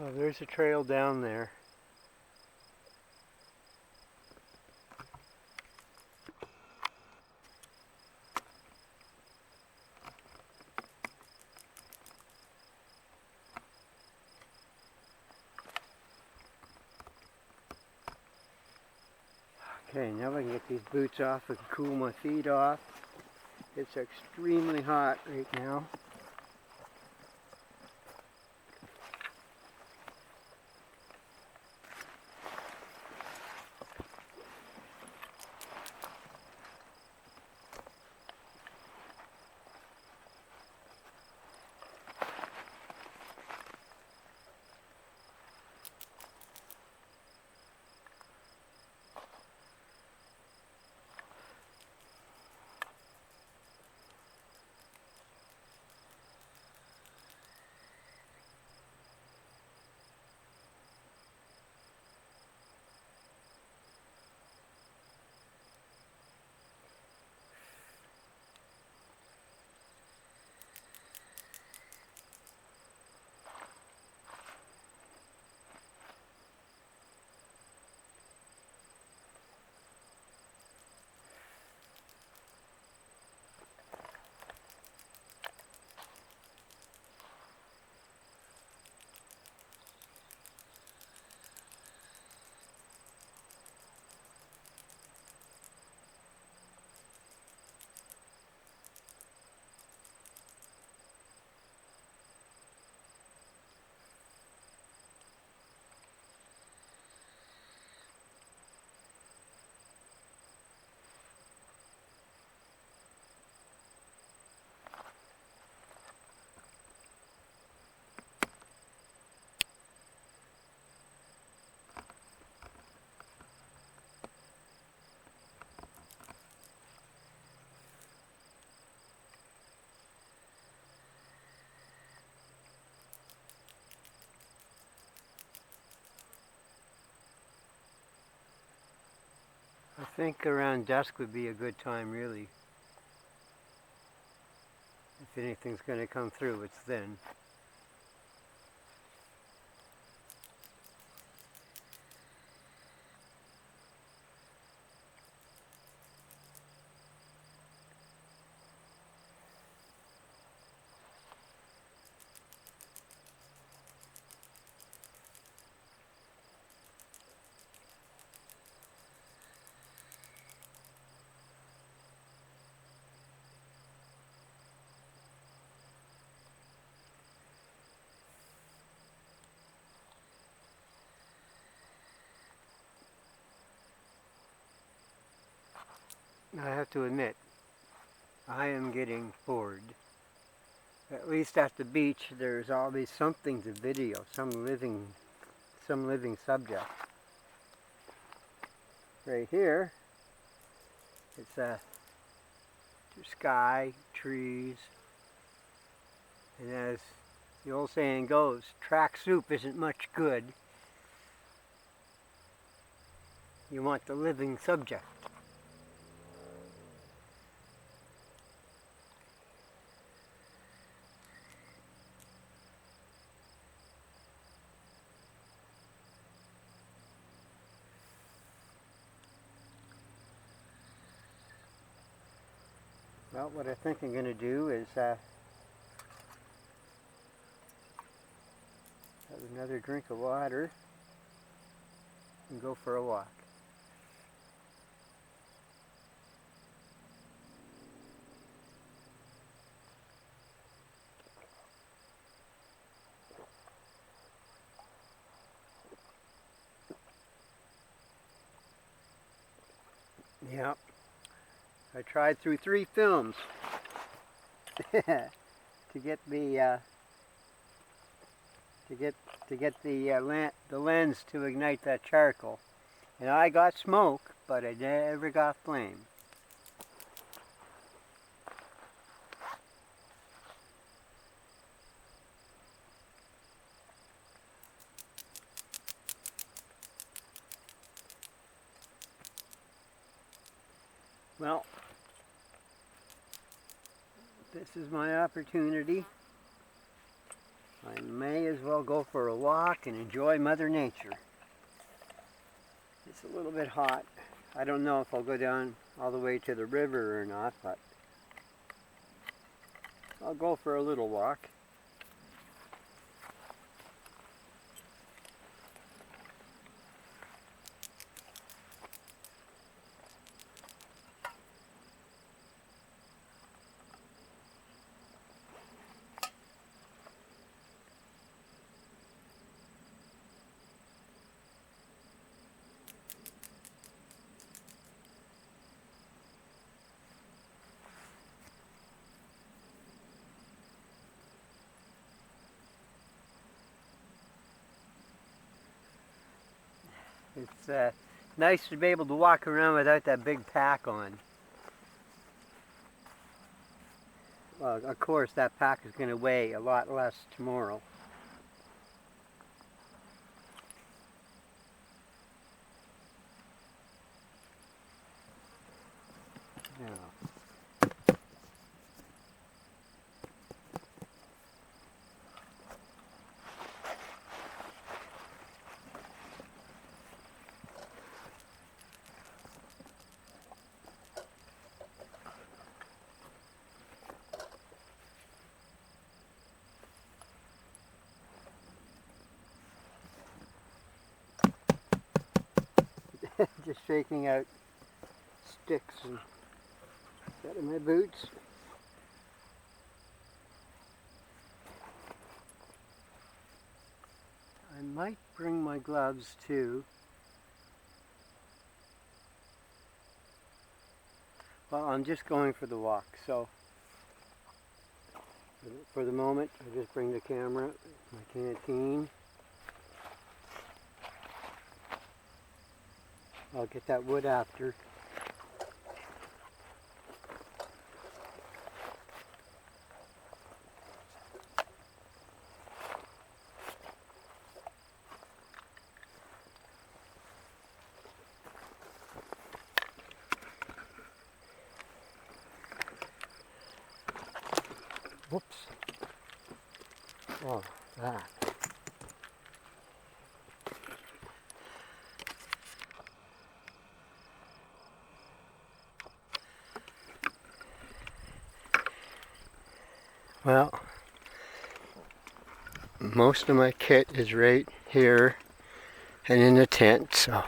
Oh, there's a trail down there. Okay, now I can get these boots off and cool my feet off. It's extremely hot right now. I think around dusk would be a good time, really. If anything's going to come through, it's then. I have to admit, I am getting bored. At least at the beach, there's always something to video, some living subject. Right here, it's sky, trees, and as the old saying goes, track soup isn't much good. You want the living subject. Well, what I think I'm going to do is have another drink of water and go for a walk. Yep. I tried through 3 films to get the the lens to ignite that charcoal, and I got smoke, but I never got flame. Well, this is my opportunity. I may as well go for a walk and enjoy Mother Nature. It's a little bit hot. I don't know if I'll go down all the way to the river or not, but I'll go for a little walk. It's nice to be able to walk around without that big pack on. Well, of course, that pack is going to weigh a lot less tomorrow. Now, just shaking out sticks and out of my boots. I might bring my gloves too. Well, I'm just going for the walk, so for the moment I just bring the camera, my canteen. I'll get that wood after. Whoops. Oh, that. Well, most of my kit is right here and in the tent, so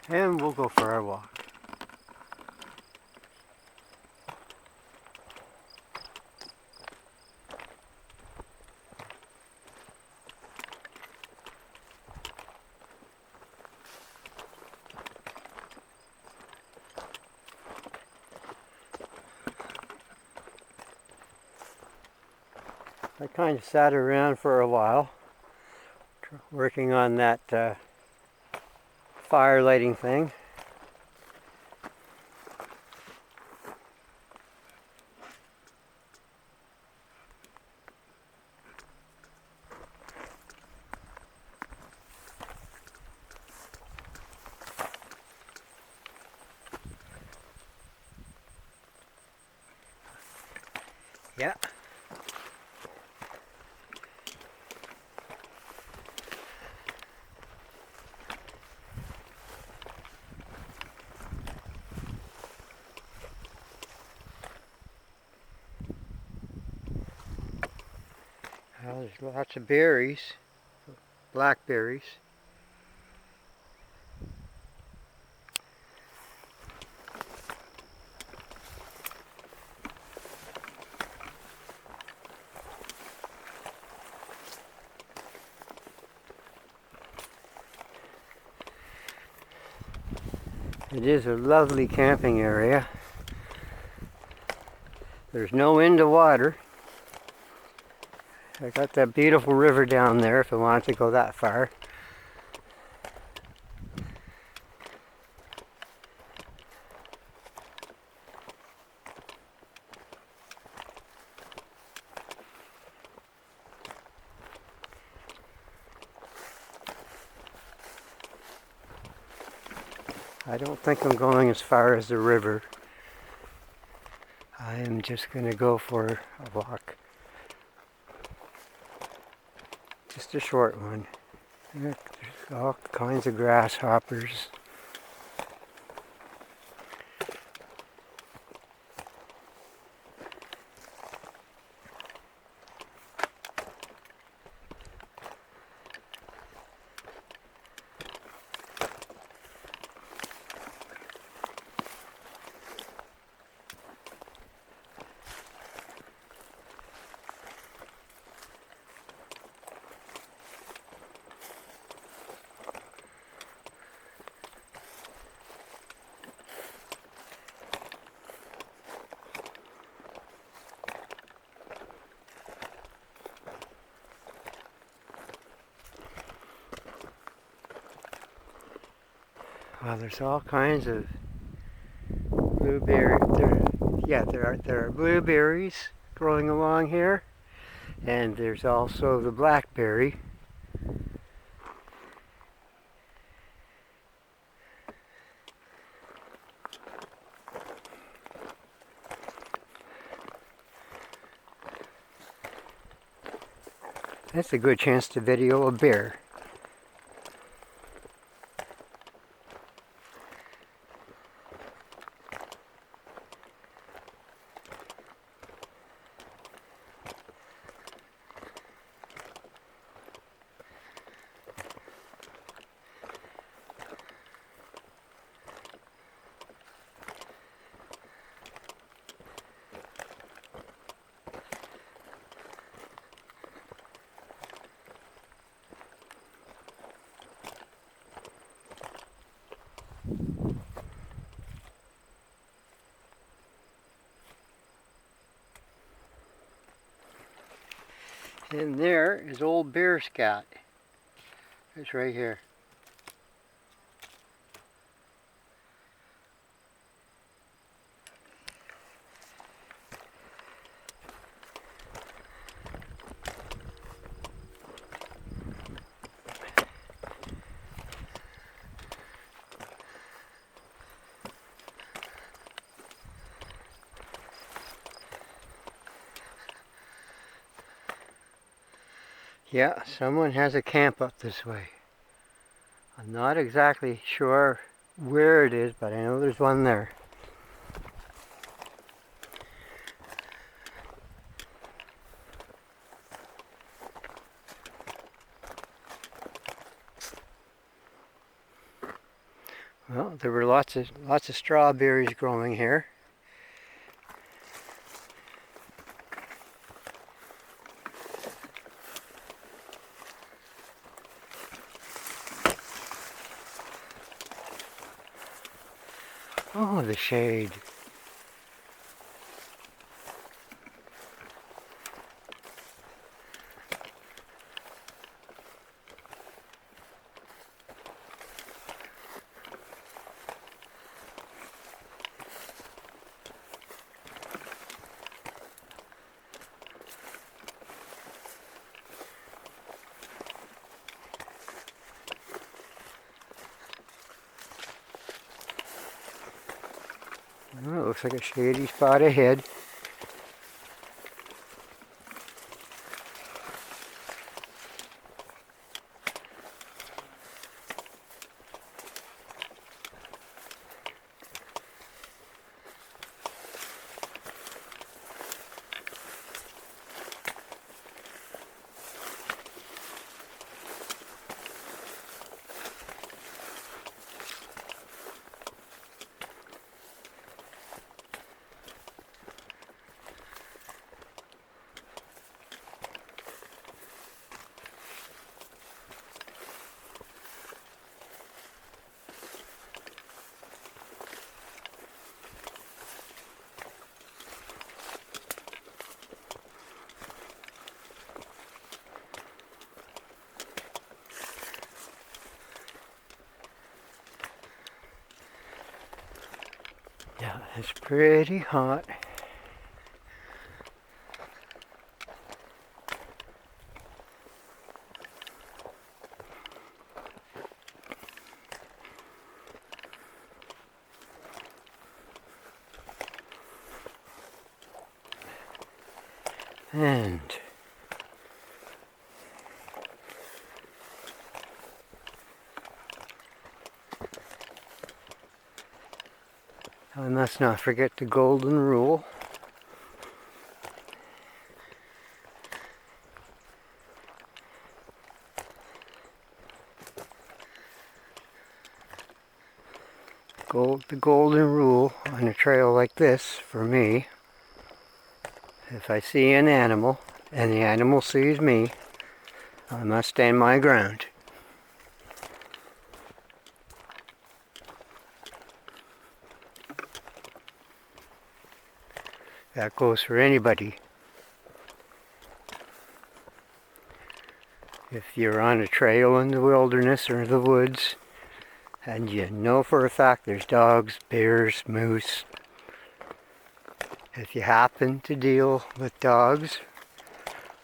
And we'll go for our walk. I kind of sat around for a while working on that fire lighting thing. Yeah. Well, there's lots of berries, blackberries. It is a lovely camping area. There's no end to water. I got that beautiful river down there if I wanted to go that far. I don't think I'm going as far as the river. I am just going to go for a walk. Just a short one. There's all kinds of grasshoppers. There's all kinds of blueberry. There are blueberries growing along here, and there's also the blackberry. That's a good chance to video a bear. And there is old bear scat. It's right here. Yeah, someone has a camp up this way. I'm not exactly sure where it is, but I know there's one there. Well, there were lots of strawberries growing here. Oh, the shade. Oh, it looks like a shady spot ahead. Yeah, it's pretty hot. And I must not forget the golden rule. The golden rule on a trail like this, for me, if I see an animal and the animal sees me, I must stand my ground. That goes for anybody. If you're on a trail in the wilderness or the woods, and you know for a fact there's dogs, bears, moose, if you happen to deal with dogs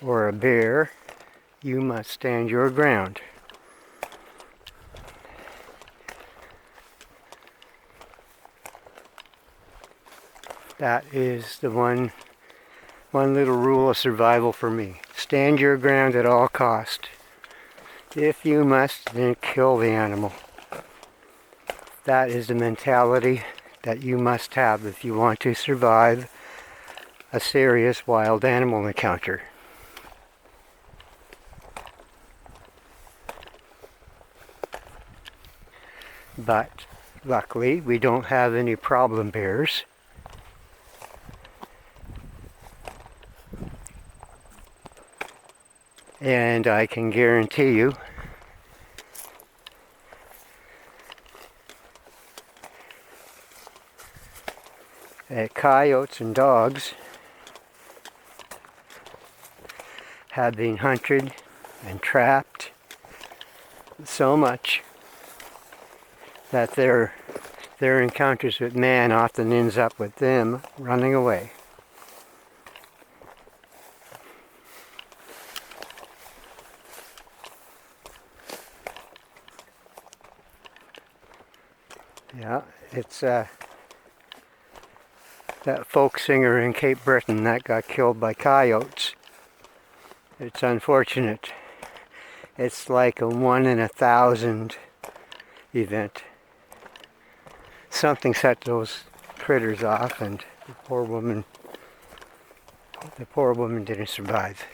or a bear, you must stand your ground. That is the one little rule of survival for me. Stand your ground at all cost. If you must, then kill the animal. That is the mentality that you must have if you want to survive a serious wild animal encounter. But luckily, we don't have any problem bears. And I can guarantee you that coyotes and dogs have been hunted and trapped so much that their encounters with man often ends up with them running away. Yeah, it's that folk singer in Cape Breton that got killed by coyotes. It's unfortunate. It's like a 1 in 1,000 event. Something set those critters off, and the poor woman didn't survive.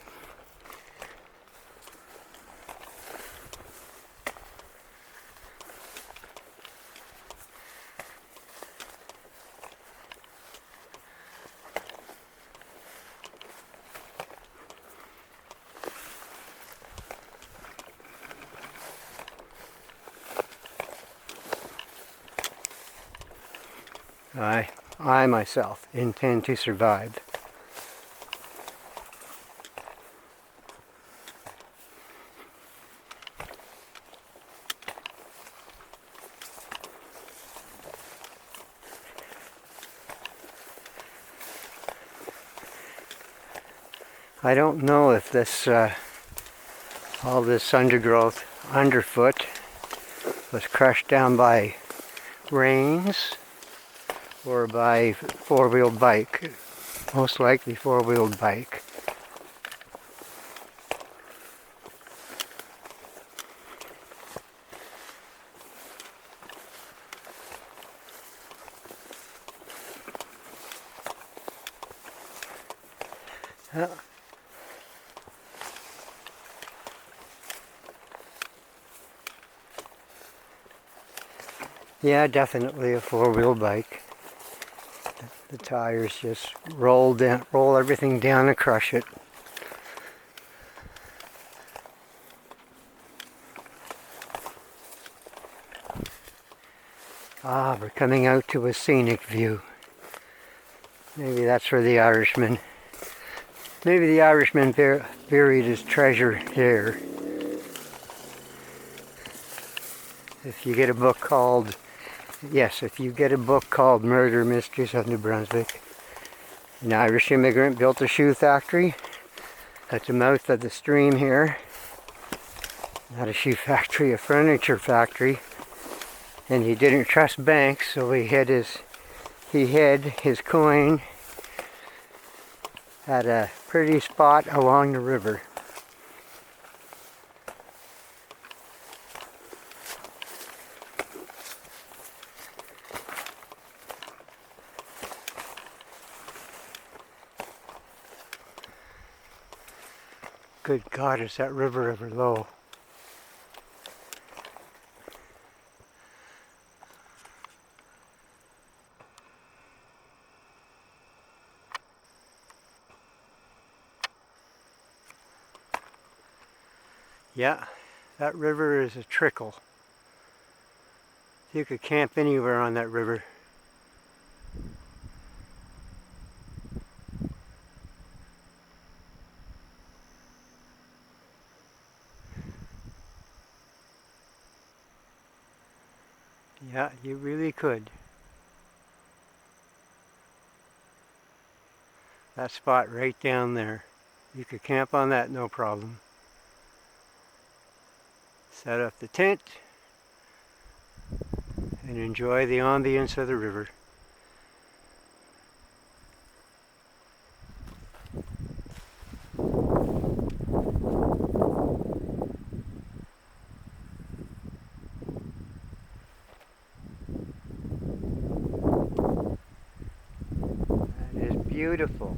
I myself intend to survive. I don't know if this, all this undergrowth underfoot was crushed down by rains or by four-wheeled bike. Most likely four-wheeled bike. Yeah, definitely a four-wheel bike. The tires just roll everything down and crush it. Ah, we're coming out to a scenic view. Maybe that's where the Irishman buried his treasure here. If you get a book called Murder Mysteries of New Brunswick, an Irish immigrant built a shoe factory at the mouth of the stream here. Not a shoe factory, a furniture factory. And he didn't trust banks, so he hid his coin at a pretty spot along the river. Good God, is that river ever low? Yeah, that river is a trickle. You could camp anywhere on that river. Yeah, you really could. That spot right down there. You could camp on that, no problem. Set up the tent and enjoy the ambience of the river. That is beautiful.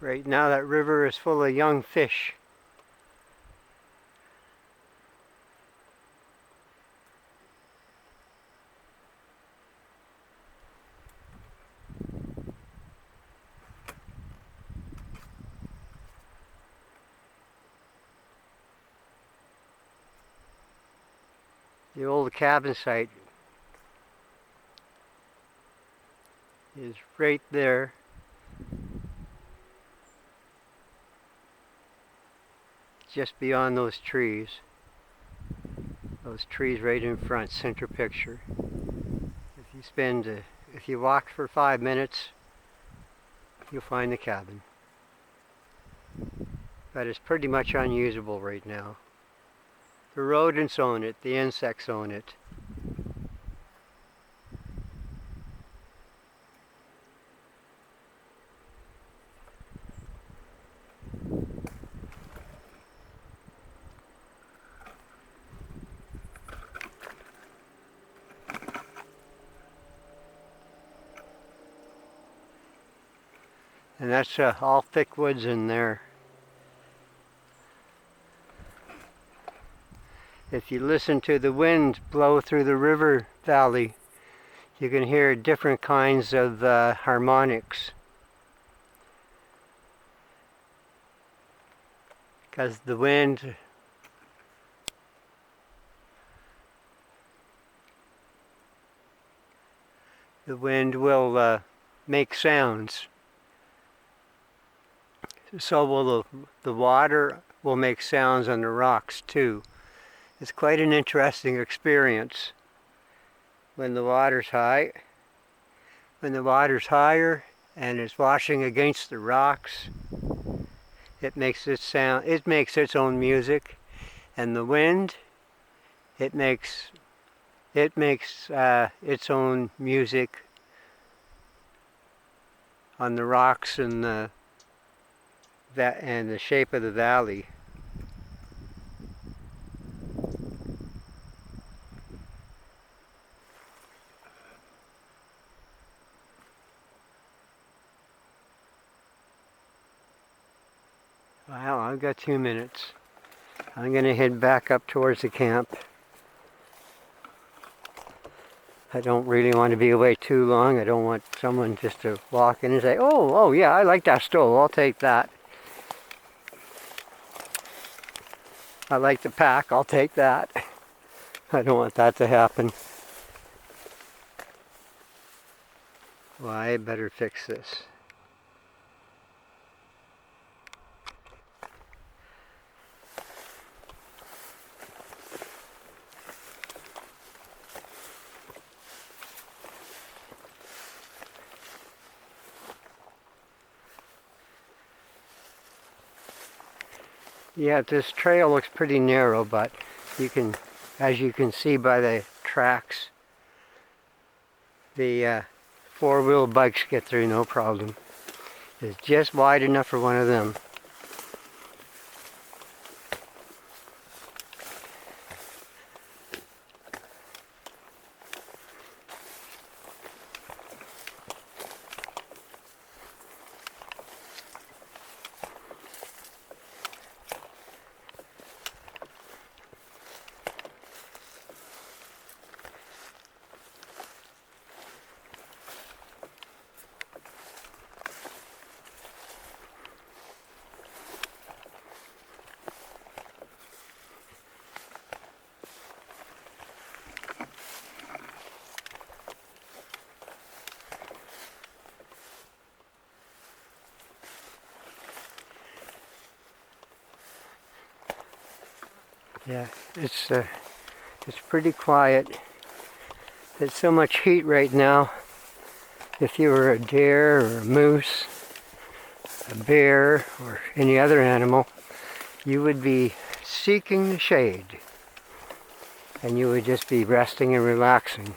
Right now that river is full of young fish. The old cabin site is right there. Just beyond those trees. Those trees right in front, center picture. If you walk for 5 minutes, you'll find the cabin. But it's pretty much unusable right now. The rodents own it, the insects own it. And that's all thick woods in there. If you listen to the wind blow through the river valley, you can hear different kinds of harmonics. Because the wind will make sounds. So will the water will make sounds on the rocks too. It's quite an interesting experience when the water's high. When the water's higher and it's washing against the rocks, it makes its sound. It makes its own music, and the wind, it makes its own music on the rocks and the shape of the valley. Well, I've got 2 minutes. I'm going to head back up towards the camp. I don't really want to be away too long. I don't want someone just to walk in and say, oh yeah, I like that stove. I'll take that. I like the pack. I'll take that. I don't want that to happen. Well, I better fix this. Yeah, this trail looks pretty narrow, but you can, as you can see by the tracks, the four-wheel bikes get through no problem. It's just wide enough for one of them. Yeah, it's pretty quiet. There's so much heat right now. If you were a deer or a moose, a bear, or any other animal, you would be seeking the shade, and you would just be resting and relaxing.